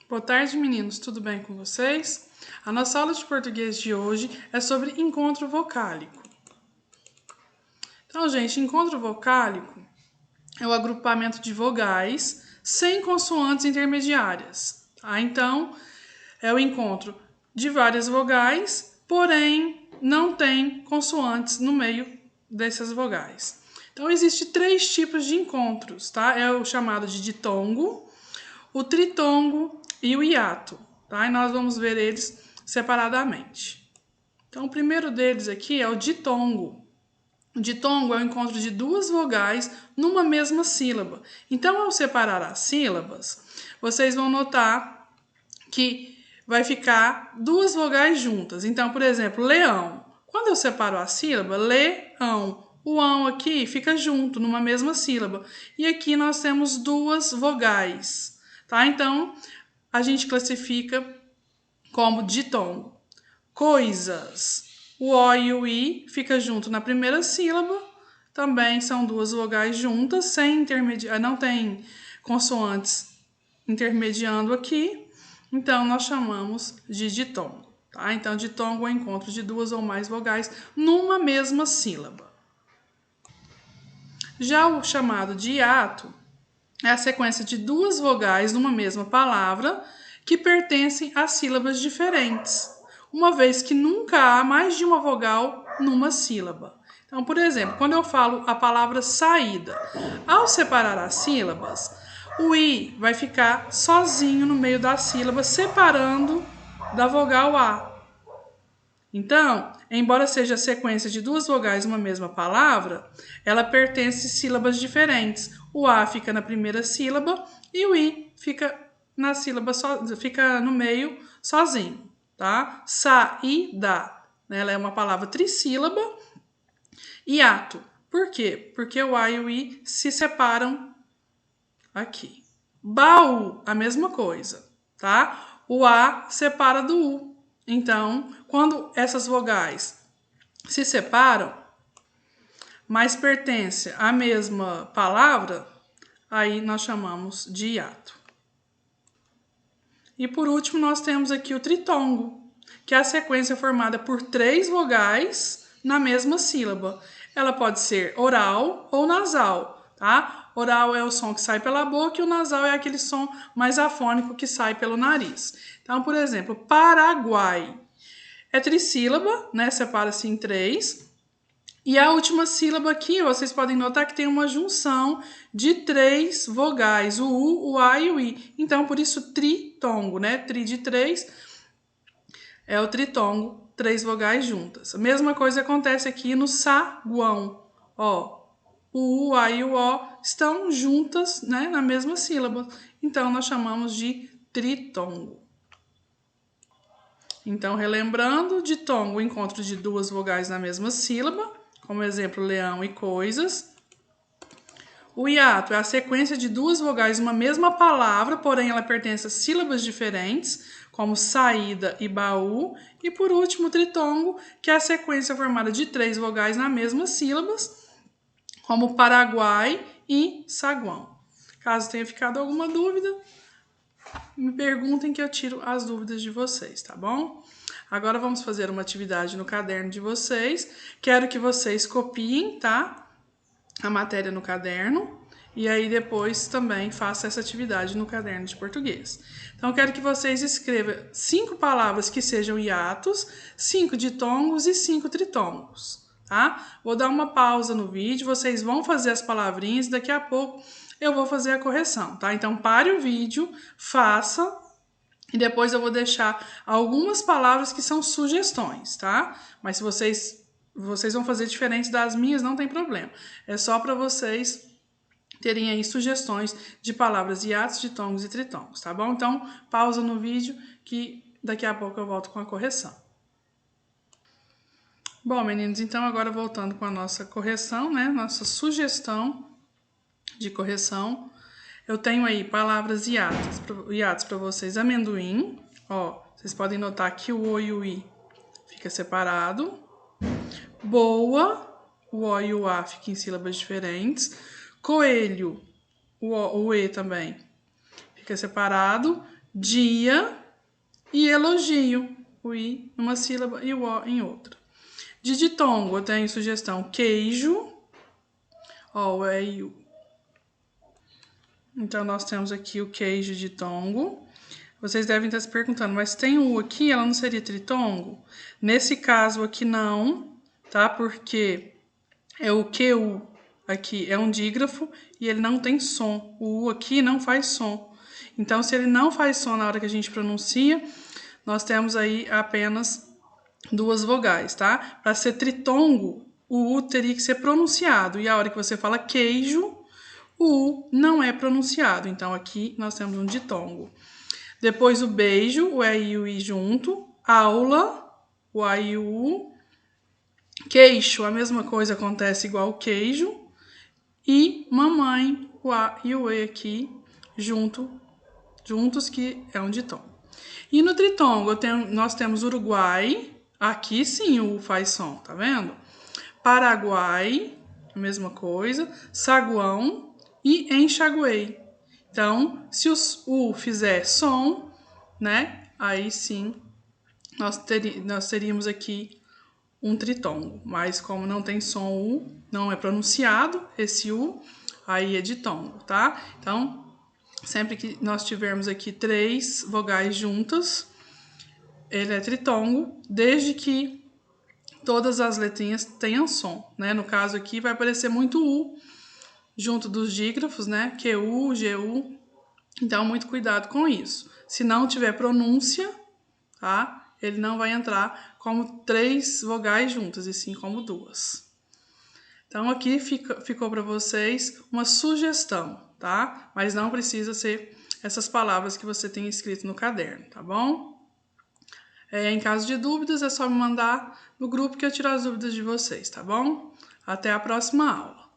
Boa tarde, meninos. Tudo bem com vocês? A nossa aula de português de hoje é sobre encontro vocálico. Então, gente, encontro vocálico é o agrupamento de vogais sem consoantes intermediárias, tá? Então, é o encontro de várias vogais, porém não tem consoantes no meio dessas vogais. Então, existem 3 tipos de encontros, tá? É o chamado de ditongo, o tritongo e o hiato, tá? E nós vamos ver eles separadamente. Então, o primeiro deles aqui é o ditongo. O ditongo é o encontro de 2 vogais numa mesma sílaba. Então, ao separar as sílabas, vocês vão notar que vai ficar 2 vogais juntas. Então, por exemplo, leão. Quando eu separo a sílaba, leão, o ão aqui fica junto, numa mesma sílaba. E aqui nós temos 2 vogais, tá? Então, a gente classifica como ditongo. Coisas. O O e o I fica junto na primeira sílaba. Também são 2 vogais juntas, sem não tem consoantes intermediando aqui. Então, nós chamamos de ditongo, tá? Então, ditongo é o encontro de 2 ou mais vogais numa mesma sílaba. Já o chamado de hiato é a sequência de 2 vogais numa mesma palavra que pertencem a sílabas diferentes, uma vez que nunca há mais de uma vogal numa sílaba. Então, por exemplo, quando eu falo a palavra saída, ao separar as sílabas, o I vai ficar sozinho no meio da sílaba, separando da vogal A. Então, embora seja a sequência de 2 vogais numa mesma palavra, ela pertence a sílabas diferentes. O A fica na primeira sílaba e o I fica na sílaba fica no meio sozinho, tá? Saída, né? Ela é uma palavra trissílaba. Hiato. Por quê? Porque o A e o I se separam aqui. Baú, a mesma coisa, tá? O A separa do U. Então, quando essas vogais se separam, mas pertencem à mesma palavra, aí nós chamamos de hiato. E por último, nós temos aqui o tritongo, que é a sequência formada por 3 vogais na mesma sílaba. Ela pode ser oral ou nasal, tá? Oral é o som que sai pela boca e o nasal é aquele som mais afônico que sai pelo nariz. Então, por exemplo, Paraguai. É trissílaba, né? Separa-se em 3. E a última sílaba aqui, vocês podem notar que tem uma junção de 3 vogais, o U, o A e o I. Então, por isso, tritongo, né? Tri de 3 é o tritongo, 3 vogais juntas. A mesma coisa acontece aqui no saguão. Ó, o U, o A e o O estão juntas, né? Na mesma sílaba. Então, nós chamamos de tritongo. Então, relembrando, ditongo, o encontro de 2 vogais na mesma sílaba, como exemplo, leão e coisas. O hiato é a sequência de 2 vogais numa mesma palavra, porém ela pertence a sílabas diferentes, como saída e baú. E por último, o tritongo, que é a sequência formada de 3 vogais na mesma sílabas, como Paraguai e saguão. Caso tenha ficado alguma dúvida, me perguntem que eu tiro as dúvidas de vocês, tá bom? Agora vamos fazer uma atividade no caderno de vocês. Quero que vocês copiem, tá? A matéria no caderno. E aí depois também faça essa atividade no caderno de português. Então, quero que vocês escrevam 5 palavras que sejam hiatos, 5 ditongos e 5 tritongos, tá? Vou dar uma pausa no vídeo, vocês vão fazer as palavrinhas e daqui a pouco eu vou fazer a correção, tá? Então, pare o vídeo, faça e depois eu vou deixar algumas palavras que são sugestões, tá? Mas se vocês vão fazer diferente das minhas, não tem problema. É só para vocês terem aí sugestões de palavras hiatos, ditongos e tritongos, tá bom? Então, pausa no vídeo que daqui a pouco eu volto com a correção. Bom, meninos, então agora voltando com a nossa correção, né? Nossa sugestão de correção. Eu tenho aí palavras hiatos para vocês. Amendoim, ó, vocês podem notar que o O e o I fica separado. Boa, o O e o A ficam em sílabas diferentes. Coelho, o E também fica separado. dia e elogio. O I em uma sílaba e o O em outra. De ditongo, eu tenho sugestão queijo. Ó, o E e o. Então, nós temos aqui o queijo de ditongo. Vocês devem estar se perguntando, mas tem o U aqui, ela não seria tritongo? Nesse caso aqui não, tá? Porque é o QU aqui, é um dígrafo e ele não tem som. O U aqui não faz som. Então, se ele não faz som na hora que a gente pronuncia, nós temos aí apenas duas vogais, tá? Para ser tritongo, o U teria que ser pronunciado. E a hora que você fala queijo, o U não é pronunciado. Então, aqui nós temos um ditongo. Depois o beijo, o E e o I junto. Aula, o A e o U. Queixo, a mesma coisa acontece igual o queijo. E mamãe, o A e o E aqui juntos, que é um ditongo. E no tritongo, nós temos Uruguai. Aqui sim o U faz som, tá vendo? Paraguai, a mesma coisa. Saguão e enxaguei. Então, se o U fizer som, né? Aí sim, nós teríamos aqui um tritongo. Mas como não tem som U, não é pronunciado esse U, aí é ditongo, tá? Então, sempre que nós tivermos aqui 3 vogais juntas, ele é tritongo, desde que todas as letrinhas tenham som, né? No caso aqui vai aparecer muito U junto dos dígrafos, né? QU, GU. Então, muito cuidado com isso. Se não tiver pronúncia, tá? Ele não vai entrar como 3 vogais juntas, e sim como 2. Então, aqui ficou para vocês uma sugestão, tá? Mas não precisa ser essas palavras que você tem escrito no caderno, tá bom? Em caso de dúvidas, é só me mandar no grupo que eu tiro as dúvidas de vocês, tá bom? Até a próxima aula.